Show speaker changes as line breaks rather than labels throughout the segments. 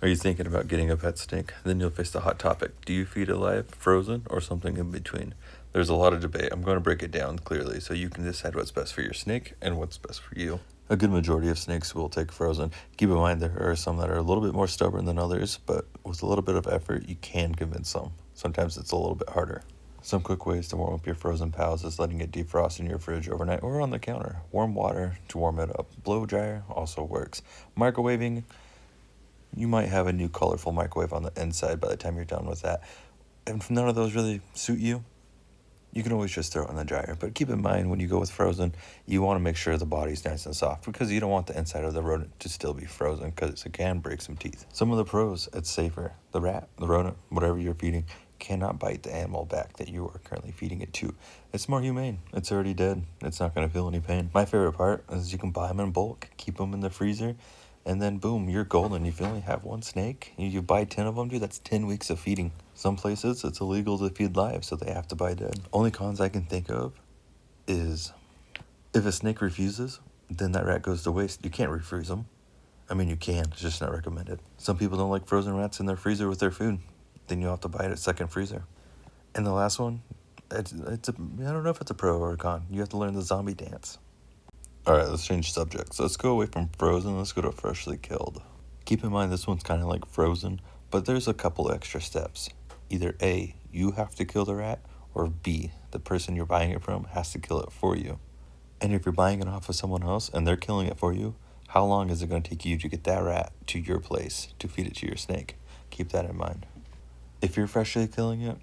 Are you thinking about getting a pet snake? Then you'll face the hot topic. Do you feed it live, frozen, or something in between? There's a lot of debate. I'm going to break it down clearly so you can decide what's best for your snake and what's best for you. A good majority of snakes will take frozen. Keep in mind there are some that are a little bit more stubborn than others, but with a little bit of effort, you can convince them. Sometimes it's a little bit harder. Some quick ways to warm up your frozen pals is letting it defrost in your fridge overnight or on the counter. Warm water to warm it up. Blow dryer also works. Microwaving, you might have a new colorful microwave on the inside by the time you're done with that. And if none of those really suit you, you can always just throw it in the dryer. But keep in mind, when you go with frozen, you want to make sure the body's nice and soft because you don't want the inside of the rodent to still be frozen because it can break some teeth. Some of the pros, it's safer. The rat, the rodent, whatever you're feeding, cannot bite the animal back that you are currently feeding it to. It's more humane. It's already dead. It's not going to feel any pain. My favorite part is you can buy them in bulk, keep them in the freezer, and then boom, you're golden. If you only have one snake, you buy 10 of them, dude, that's 10 weeks of feeding. Some places it's illegal to feed live, so they have to buy dead. Only cons I can think of is if a snake refuses, then that rat goes to waste. You can't refreeze them. I mean, you can, it's just not recommended. Some people don't like frozen rats in their freezer with their food. Then you have to buy it at second freezer. And the last one, I don't know if it's a pro or a con. You have to learn the zombie dance. Alright, let's change subjects. Let's go away from frozen, let's go to freshly killed. Keep in mind this one's kind of like frozen, but there's a couple extra steps. Either A, you have to kill the rat, or B, the person you're buying it from has to kill it for you. And if you're buying it off of someone else and they're killing it for you, how long is it going to take you to get that rat to your place to feed it to your snake? Keep that in mind. If you're freshly killing it,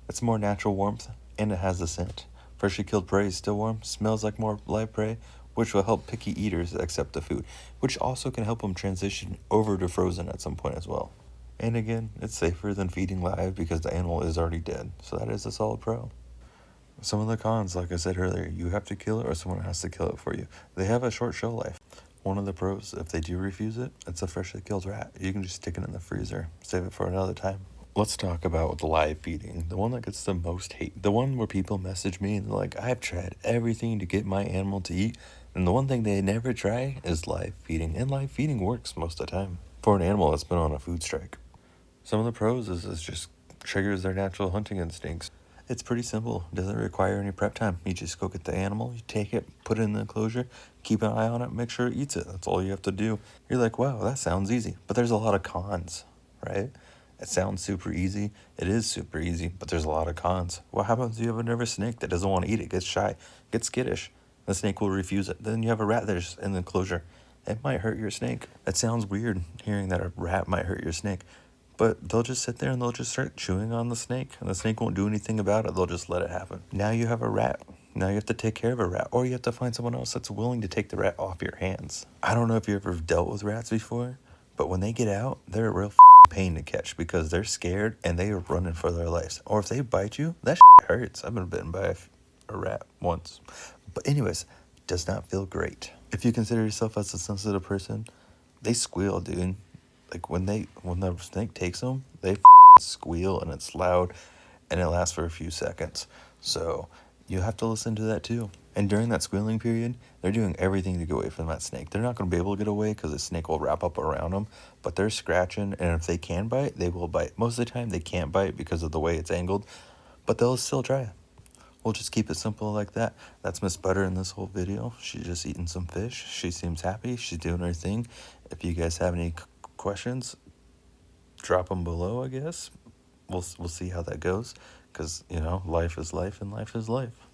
it's more natural warmth and it has a scent. Freshly killed prey is still warm, smells like more live prey, which will help picky eaters accept the food, which also can help them transition over to frozen at some point as well. And again, it's safer than feeding live because the animal is already dead, so that is a solid pro. Some of the cons, like I said earlier, you have to kill it or someone has to kill it for you. They have a short shelf life. One of the pros, if they do refuse it, it's a freshly killed rat. You can just stick it in the freezer, save it for another time. Let's talk about the live feeding, the one that gets the most hate. The one where people message me and they're like, I've tried everything to get my animal to eat, and the one thing they never try is live feeding. And live feeding works most of the time for an animal that's been on a food strike. Some of the pros is it just triggers their natural hunting instincts. It's pretty simple. It doesn't require any prep time. You just go get the animal, you take it, put it in the enclosure, keep an eye on it, make sure it eats it. That's all you have to do. You're like, wow, that sounds easy. But there's a lot of cons, right? It sounds super easy. It is super easy, but there's a lot of cons. What happens if you have a nervous snake that doesn't want to eat it, gets shy, gets skittish? The snake will refuse it. Then you have a rat that's in the enclosure. It might hurt your snake. It sounds weird hearing that a rat might hurt your snake, but they'll just sit there and they'll just start chewing on the snake, and the snake won't do anything about it. They'll just let it happen. Now you have a rat. Now you have to take care of a rat, or you have to find someone else that's willing to take the rat off your hands. I don't know if you ever dealt with rats before, but when they get out, they're a real pain to catch because they're scared and they are running for their lives. Or if they bite you, that hurts. I've been bitten by a rat once. But anyways, does not feel great. If you consider yourself as a sensitive person, they squeal, dude. Like when the snake takes them, they squeal and it's loud and it lasts for a few seconds. So you have to listen to that too. And during that squealing period, they're doing everything to get away from that snake. They're not going to be able to get away because the snake will wrap up around them, but they're scratching, and if they can bite, they will bite. Most of the time, they can't bite because of the way it's angled, but they'll still try. We'll just keep it simple like that. That's Miss Butter in this whole video. She's just eating some fish. She seems happy. She's doing her thing. If you guys have any questions, drop them below, I guess. We'll see how that goes because, life is life and life is life.